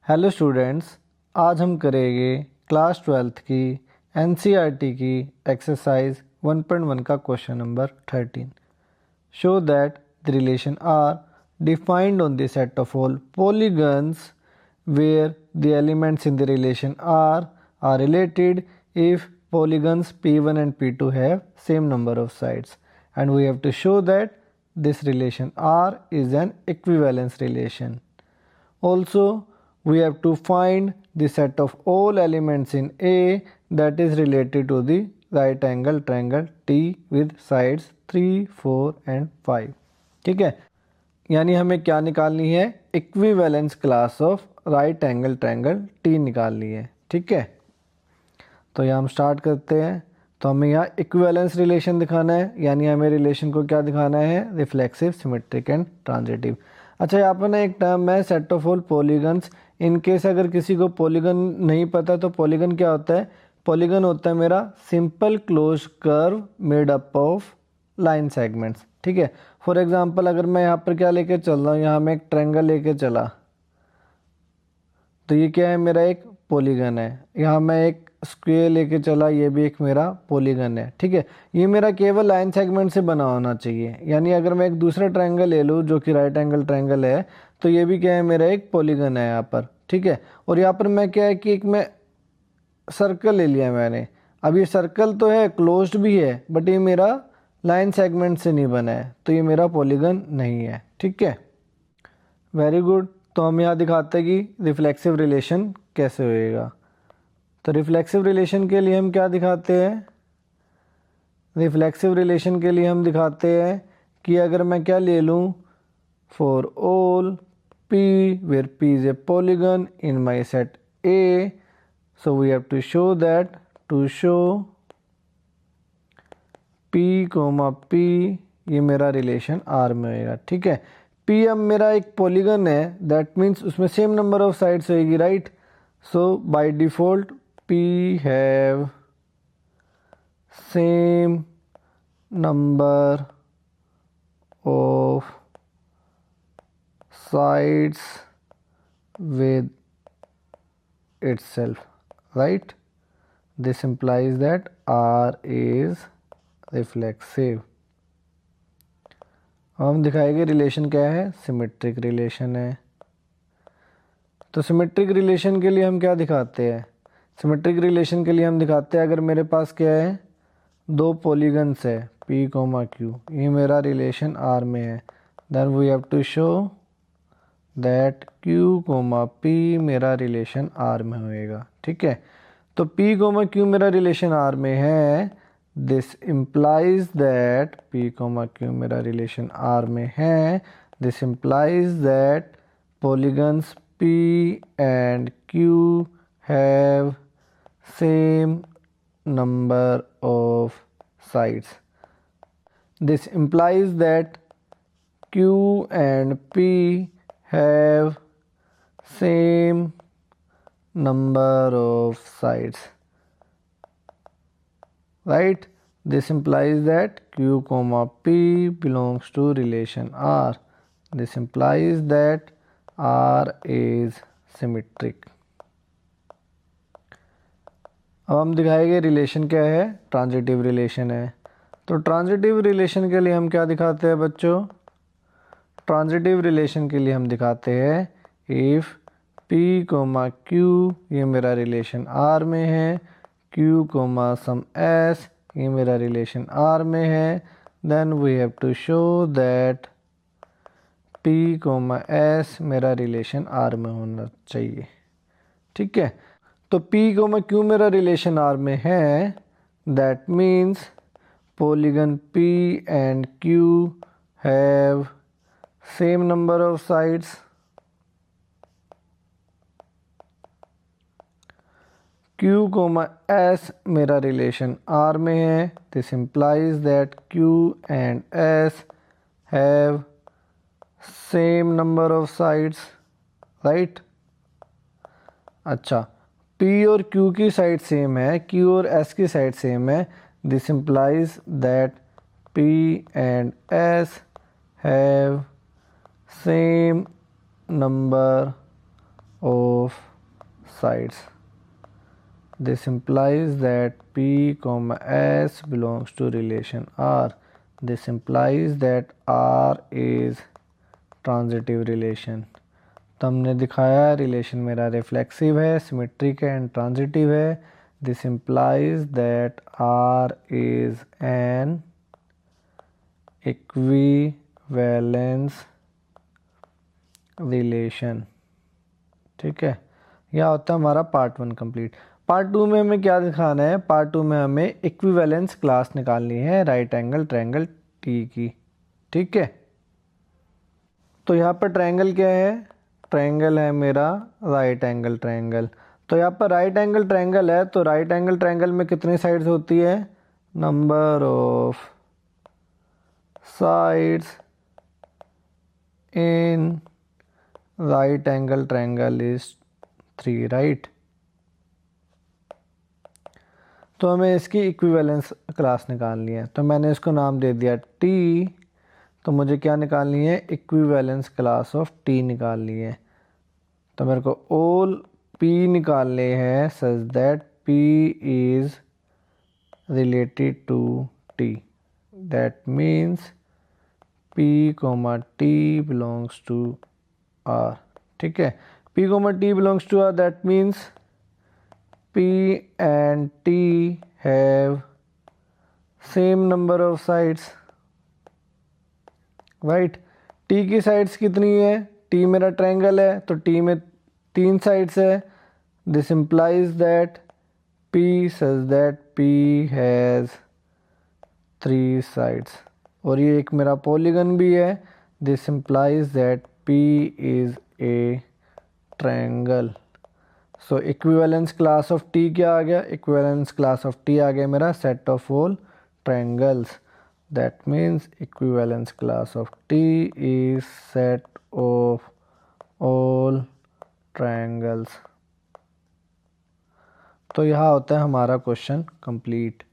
Hello students, आज हम करेंगे क्लास 12th की एनसीईआरटी की एक्सरसाइज 1.1 का question number 13। Show that the relation are defined on the set of all polygons where the elements in the relation are related if polygons P1 and P2 have same number of sides, and we have to show that this relation R is an equivalence relation. Also, we have to find the set of all elements in A that is related to the right angle triangle T with sides 3, 4 and 5. ठीक है, यानी हमें क्या निकालनी है? Equivalence class of right angle triangle T निकालनी है। ठीक है, तो यहाँ हम स्टार्ट करते हैं। तो हमें यहाँ इक्विवेलेंस रिलेशन दिखाना है, यानी हमें रिलेशन को क्या दिखाना है? Reflexive, symmetric and transitive. अच्छा, यहाँ पर ना एक टर्म है set of all polygons. In case अगर किसी को पॉलीगन नहीं पता तो पॉलीगन क्या होता है? पॉलीगन होता है मेरा simple close curve made up of line segments. ठीक है, फॉर एग्जांपल अगर मैं यहाँ पर क्या लेके चल रहा हूँ, यहाँ मैं एक ट्रायंगल लेके चला तो ये क्या है? मेरा एक पॉलीगन है। यहाँ मैं एक स्क्वायर लेके चला, ये भी एक मेरा पॉलीगन है। ठीक है, ये मेरा केवल लाइन सेगमेंट से बना होना चाहिए। यानी अगर मैं एक दूसरा ट्रायंगल ले लूँ जो कि राइट एंगल ट्रायंगल है तो ये भी क्या है? मेरा एक पॉलीगन है यहाँ पर। ठीक है, और यहाँ पर मैं क्या है कि एक मैं सर्कल ले लिया मैंने। अब ये सर्कल तो है, क्लोज्ड भी है, बट ये मेरा लाइन सेगमेंट से नहीं बना है, तो ये मेरा पॉलीगन नहीं है। ठीक है, वेरी गुड। तो हम यहाँ दिखाते हैं कि रिफ्लेक्सिव रिलेशन कैसे होएगा। तो रिफ्लेक्सिव रिलेशन के लिए हम क्या दिखाते हैं? रिफ्लेक्सिव रिलेशन के लिए हम दिखाते हैं कि अगर मैं क्या ले लूँ, for all P where P is a polygon in my set A, so we have to show that to show P, P ये मेरा रिलेशन R में होएगा। ठीक है, P अब मेरा एक पॉलीगन है, दैट मीन्स उसमें सेम नंबर ऑफ साइड्स होएगी, right? So by default P have same number of sides with itself, right? This implies that R is reflexive. हम दिखाएंगे रिलेशन क्या है? सिमेट्रिक रिलेशन है। तो सिमेट्रिक रिलेशन के लिए हम क्या दिखाते हैं? सिमेट्रिक रिलेशन के लिए हम दिखाते हैं अगर मेरे पास क्या है? दो पॉलीगन्स है P, Q, ये मेरा रिलेशन R में है, then we have to show that Q, P मेरा रिलेशन R में होएगा। ठीक है, तो P, Q मेरा रिलेशन R में है, this implies that P, Q मेरा रिलेशन R में है, this implies that polygons P and Q have same number of sides. This implies that Q and P have same number of sides, right? This implies that Q, P belongs to relation R. This implies that R is symmetric. अब हम दिखाएंगे relation क्या है? Transitive relation है। तो transitive relation के लिए हम क्या दिखाते हैं बच्चों? ट्रांजिटिव रिलेशन के लिए हम दिखाते हैं इफ़ P, Q ये मेरा रिलेशन R में है, Q, सम S ये मेरा रिलेशन R में है, then we have to show that P, S मेरा रिलेशन R में होना चाहिए। ठीक है, तो P, Q मेरा रिलेशन R में है, that means polygon P and Q have same number of sides. Q, S मेरा रिलेशन R में है, this implies that Q and S have same number of sides, right? अच्छा, P और Q की side same है, Q और S की side same है, this implies that P and S have same number of sides. This implies that P, S belongs to relation R. This implies that R is transitive relation. तो हमने दिखाया relation मेरा reflexive है, symmetric है and transitive है. This implies that R is an equivalence relation. ठीक है, यह होता है हमारा पार्ट 1 कंप्लीट. पार्ट 2 में हमें क्या दिखाना है? पार्ट 2 में हमें इक्विवेलेंस क्लास निकालनी है राइट एंगल ट्रायंगल टी की. ठीक है, तो यहाँ पर ट्रायंगल क्या है? ट्रायंगल है मेरा राइट एंगल ट्रायंगल. तो यहाँ पर राइट एंगल ट्रायंगल है, तो राइट एंगल ट्रायंगल में कितनी साइड्स होती है? Number of sides in right angle triangle is 3, right. तो हमें इसकी इक्विवेलेंस क्लास निकालनी है, तो मैंने इसको नाम दे दिया टी. तो मुझे क्या निकालनी है? इक्विवेलेंस क्लास ऑफ टी निकालनी है. तो मेरे को ऑल पी निकालने हैं such that P is related to T. That means P comma T belongs to R. ठीक है, P comma T belongs to R. That means P and T have same number of sides, right. T की sides कितनी है? T मेरा triangle है, तो T में 3 sides है. This implies that P says that P has 3 sides. और ये एक मेरा पॉलीगन भी है. This implies that P is a triangle. So equivalence class of T क्या आ गया? इक्विवेलेंस क्लास ऑफ टी आ गया मेरा set of all triangles. That means equivalence class of T is set of all triangles. तो यहाँ होता है हमारा question complete.